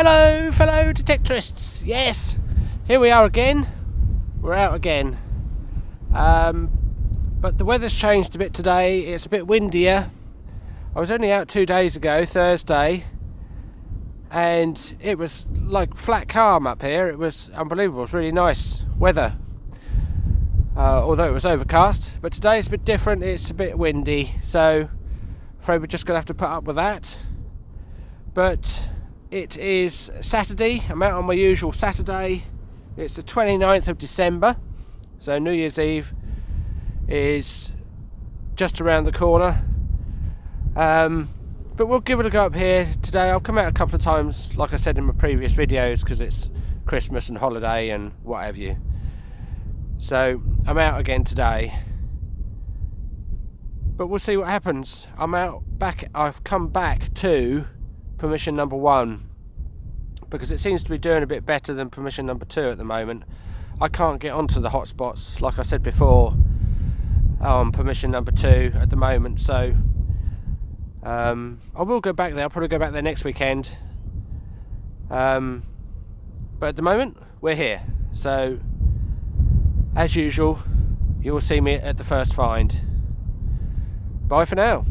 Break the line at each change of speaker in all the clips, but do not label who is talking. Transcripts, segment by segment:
Hello fellow detectorists, yes, here we are again, we're out again, but the weather's changed a bit today, it's a bit windier. I was only out 2 days ago, Thursday, and it was like flat calm up here. It was unbelievable, it was really nice weather, although it was overcast, but today it's a bit different, it's a bit windy, so I'm afraid we're just going to have to put up with that. But it is Saturday, I'm out on my usual Saturday. It's the 29th of December, so New Year's Eve is just around the corner. But we'll give it a go up here today. I'll come out a couple of times, like I said in my previous videos, because it's Christmas and holiday and what have you. So I'm out again today. But we'll see what happens. I've come back to permission number 1 because it seems to be doing a bit better than permission number 2 at the moment. I can't get onto the hotspots, like I said before, on permission number 2 at the moment, so I will go back there. I'll probably go back there next weekend, but at the moment we're here, so as usual you will see me at the first find. Bye for now.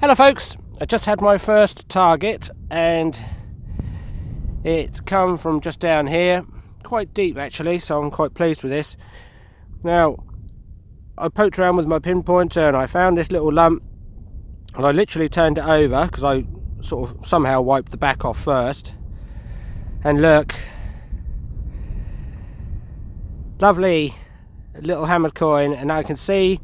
Hello folks, I just had my first target and it's come from just down here, quite deep actually, so I'm quite pleased with this. Now, I poked around with my pinpointer and I found this little lump, and I literally turned it over because I sort of somehow wiped the back off first, and look, lovely little hammered coin. And I can see,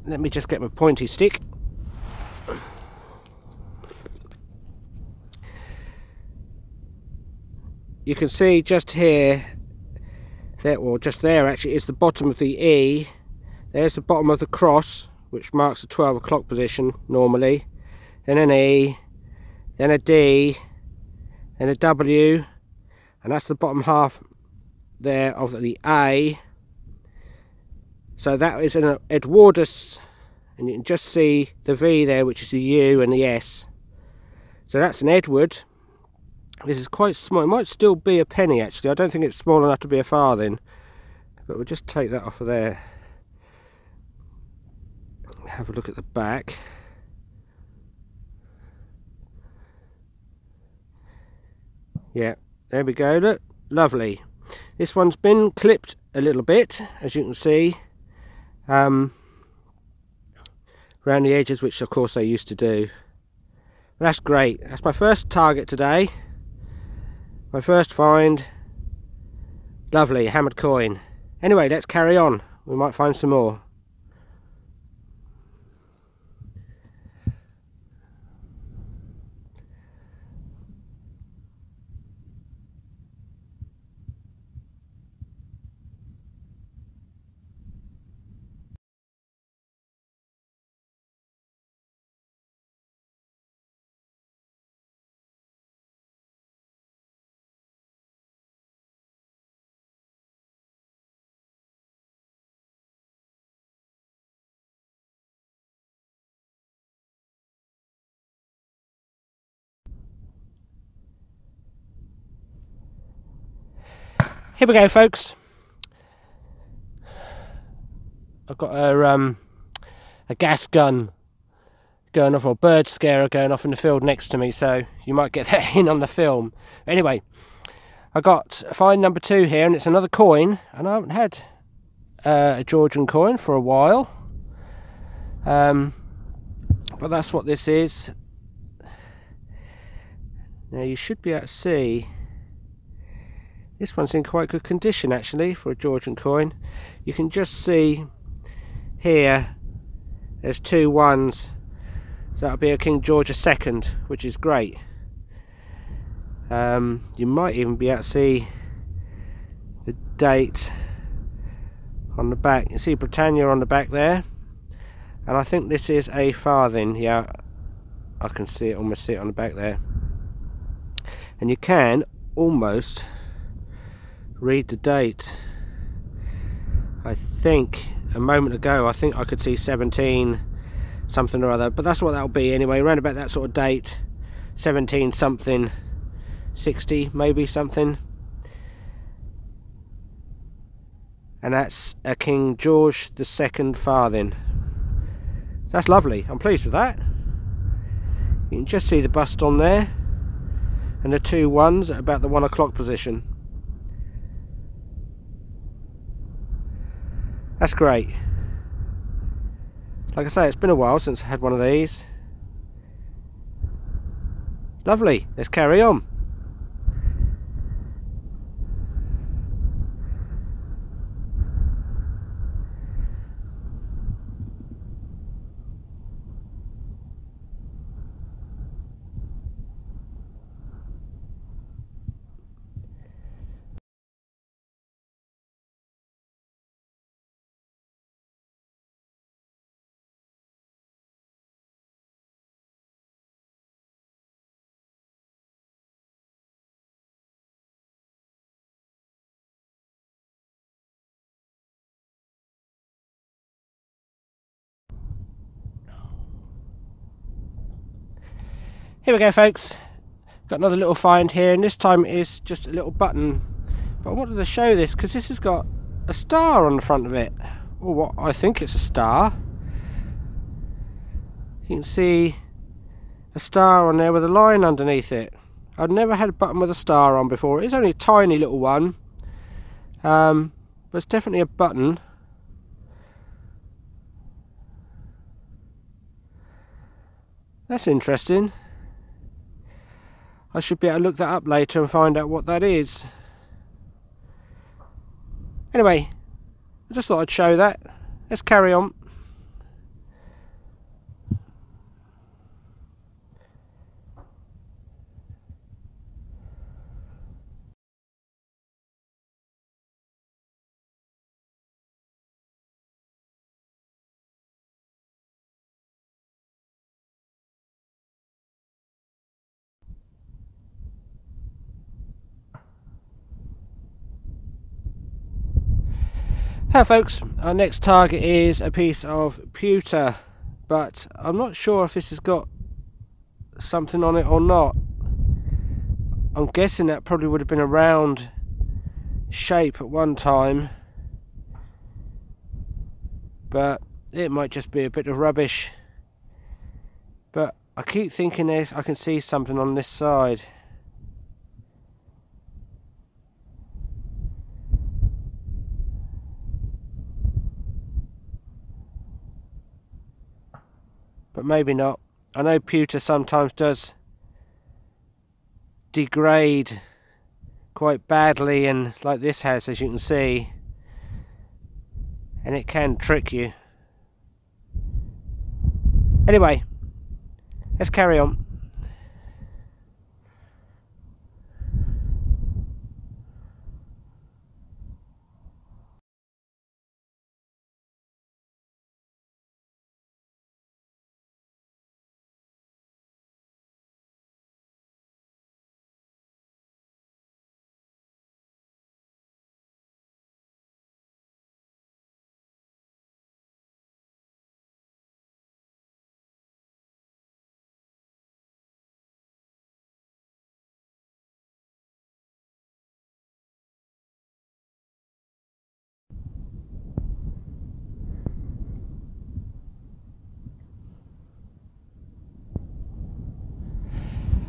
let me just get my pointy stick. You can see just here, or just there actually, is the bottom of the E. There's the bottom of the cross, which marks the 12 o'clock position normally. Then an E, then a D, then a W, and that's the bottom half there of the A. So that is an Edwardus, and you can just see the V there, which is the U and the S. So that's an Edward. This is quite small. It might still be a penny actually. I don't think it's small enough to be a farthing. But we'll just take that off of there. Have a look at the back. Yeah, there we go. Look, lovely. This one's been clipped a little bit, as you can see. Around the edges, which of course they used to do. That's great. That's my first target today, my first find. Lovely hammered coin. Anyway, let's carry on, we might find some more. Here we go folks. I've got a gas gun going off, or bird scarer going off in the field next to me, so you might get that in on the film. Anyway, I got find number 2 here, and it's another coin, and I haven't had a Georgian coin for a while, but that's what this is. Now you should be able to see this one's in quite good condition actually for a Georgian coin. You can just see here there's 2 1s, so that'll be a King George II, which is great. You might even be able to see the date on the back. You see Britannia on the back there, and I think this is a farthing. Yeah, I can see it, almost see it on the back there, and you can almost read the date. I think a moment ago I think I could see 17 something or other, but that's what that'll be anyway, around about that sort of date, 17 something 60 maybe something. And that's a King George II farthing. So that's lovely, I'm pleased with that. You can just see the bust on there and the 2 ones at about the 1 o'clock position. That's great. Like I say, it's been a while since I had one of these. Lovely, let's carry on. Here we go, folks. Got another little find here, and this time it is just a little button. But I wanted to show this because this has got a star on the front of it, or what I think it's a star. You can see a star on there with a line underneath it. I've never had a button with a star on before. It's only a tiny little one, but it's definitely a button. That's interesting. I should be able to look that up later and find out what that is. Anyway, I just thought I'd show that. Let's carry on. Hello folks, our next target is a piece of pewter, but I'm not sure if this has got something on it or not. I'm guessing that probably would have been a round shape at one time, but it might just be a bit of rubbish. But I keep thinking this, I can see something on this side. But maybe not. I know pewter sometimes does degrade quite badly, and like this has, as you can see, and it can trick you. Anyway, let's carry on.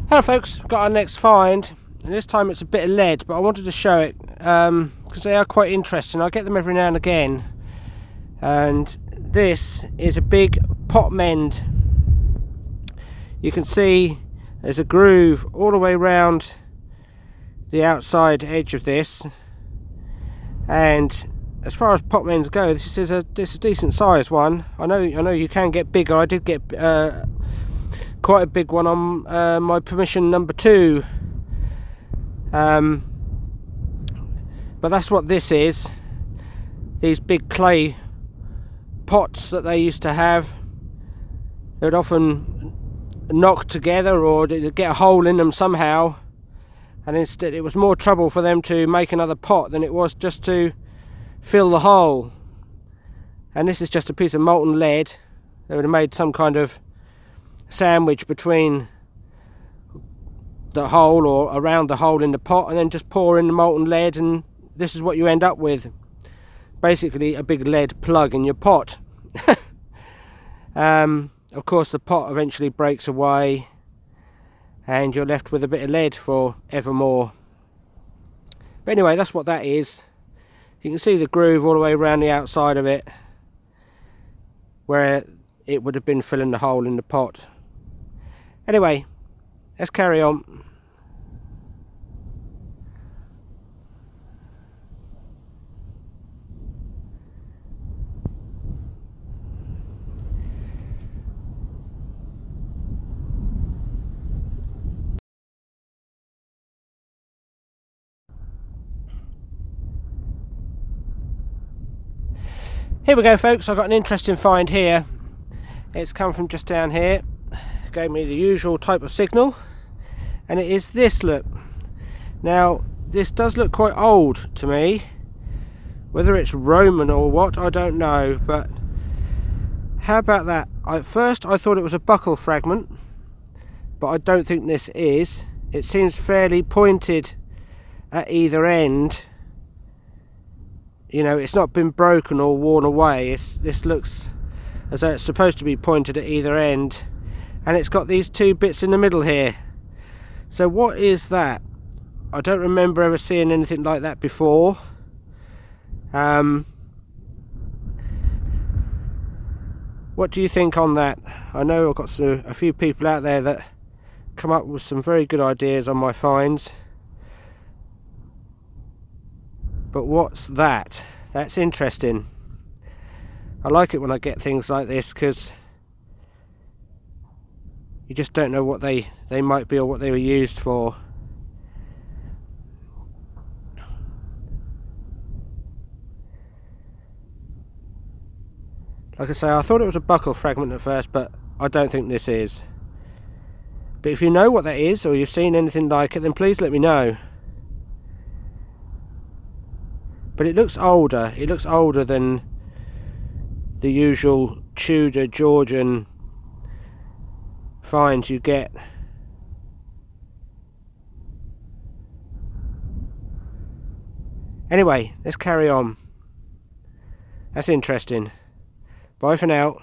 Hello folks, got our next find, and this time it's a bit of lead, but I wanted to show it because they are quite interesting. I get them every now and again, and this is a big pot mend. You can see there's a groove all the way around the outside edge of this, and as far as pot mends go, this is a decent sized one. I know you can get bigger. I did get quite a big one on my permission number 2, but that's what this is. these big clay pots that they used to have. They would often knock together or get a hole in them somehow, and instead it was more trouble for them to make another pot than it was just to fill the hole. And this is just a piece of molten lead. They would have made some kind of sandwich between the hole or around the hole in the pot, and then just pour in the molten lead, and this is what you end up with. Basically a big lead plug in your pot. Of course the pot eventually breaks away and you're left with a bit of lead for evermore. But anyway, that's what that is. You can see the groove all the way around the outside of it, where it would have been filling the hole in the pot. Anyway, let's carry on. Here we go, folks. I've got an interesting find here. It's come from just down here. It gave me the usual type of signal, and it is this, look. Now this does look quite old to me. Whether it's Roman or what, I don't know, but how about that? At first I thought it was a buckle fragment, but I don't think this is. It seems fairly pointed at either end. You know, it's not been broken or worn away. This looks as though it's supposed to be pointed at either end, and it's got these two bits in the middle here. So what is that? I don't remember ever seeing anything like that before. What do you think on that? I know I've got a few people out there that come up with some very good ideas on my finds. But what's that? That's interesting. I like it when I get things like this, because you just don't know what they might be or what they were used for. Like I say, I thought it was a buckle fragment at first, but I don't think this is. But if you know what that is, or you've seen anything like it, then please let me know. But it looks older. It looks older than the usual Tudor Georgian finds you get. Anyway, let's carry on. That's interesting. Bye for now.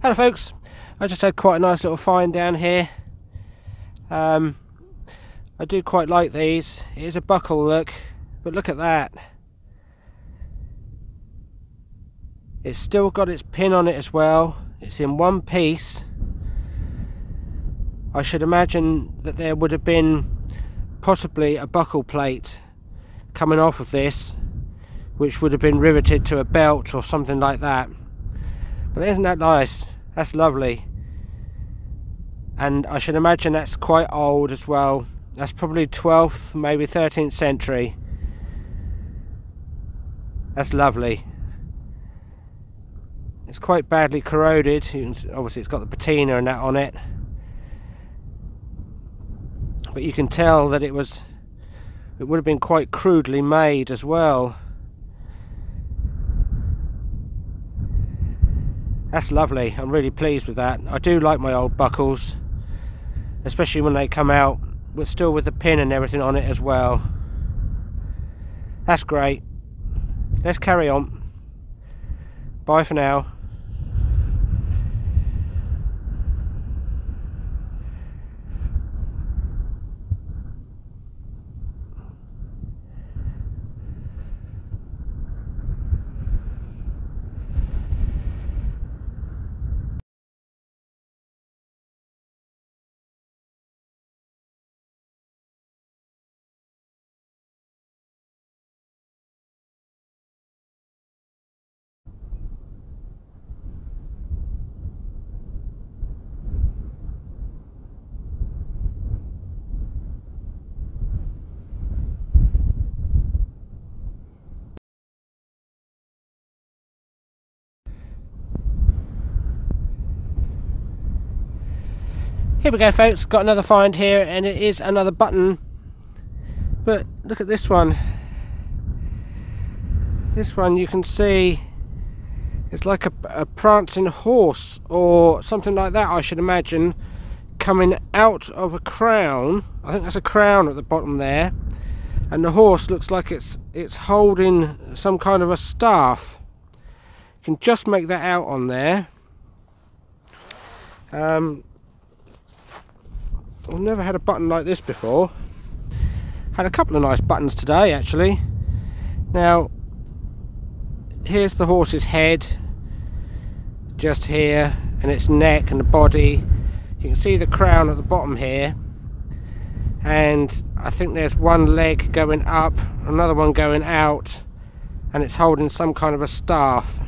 Hello folks, I just had quite a nice little find down here. I do quite like these. It is a buckle, look, but look at that. It's still got its pin on it as well. It's in one piece. I should imagine that there would have been possibly a buckle plate coming off of this, which would have been riveted to a belt or something like that. But isn't that nice? That's lovely. And I should imagine that's quite old as well. That's probably 12th, maybe 13th century. That's lovely. It's quite badly corroded. Obviously it's got the patina and that on it. But you can tell that it would have been quite crudely made as well. That's lovely. I'm really pleased with that. I do like my old buckles, especially when they come out with still with the pin and everything on it as well. That's great. Let's carry on. Bye for now. Here we go, folks, got another find here, and it is another button, but look at this one. This one you can see it's like a prancing horse or something like that, I should imagine, coming out of a crown. I think that's a crown at the bottom there, and the horse looks like it's holding some kind of a staff. You can just make that out on there. I've never had a button like this before. Had a couple of nice buttons today, actually. Now, here's the horse's head, just here, and its neck and the body. You can see the crown at the bottom here, and I think there's one leg going up, another one going out, and it's holding some kind of a staff.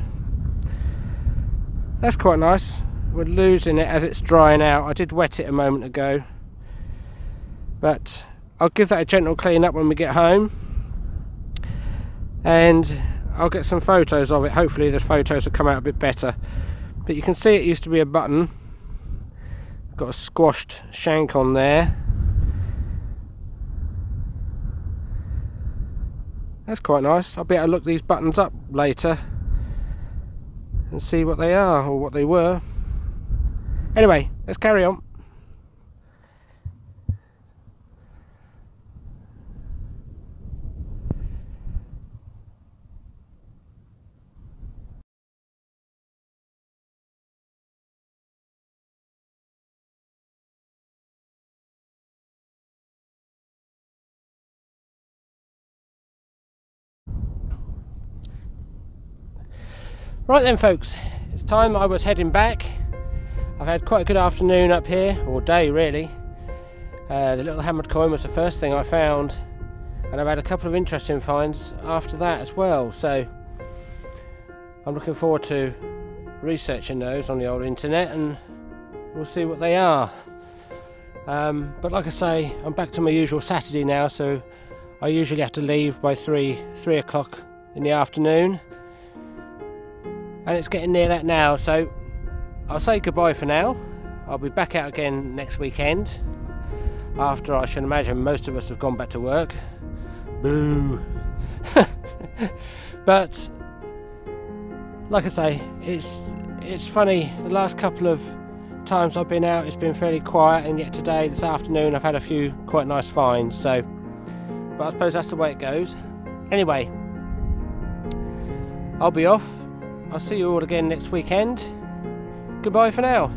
That's quite nice. We're losing it as it's drying out. I did wet it a moment ago, but I'll give that a gentle clean up when we get home, and I'll get some photos of it. Hopefully the photos will come out a bit better. But you can see it used to be a button. Got a squashed shank on there. That's quite nice. I'll be able to look these buttons up later and see what they are, or what they were. Anyway, let's carry on. Right then, folks, it's time I was heading back. I've had quite a good afternoon up here, or day really. The little hammered coin was the first thing I found, and I've had a couple of interesting finds after that as well, so I'm looking forward to researching those on the old internet, and we'll see what they are. But like I say, I'm back to my usual Saturday now, so I usually have to leave by 3 o'clock in the afternoon, and it's getting near that now, so I'll say goodbye for now. I'll be back out again next weekend, after I should imagine most of us have gone back to work. Boo! But like I say, it's funny, the last couple of times I've been out it's been fairly quiet, and yet today, this afternoon, I've had a few quite nice finds, so but I suppose that's the way it goes. Anyway, I'll be off. I'll see you all again next weekend. Goodbye for now.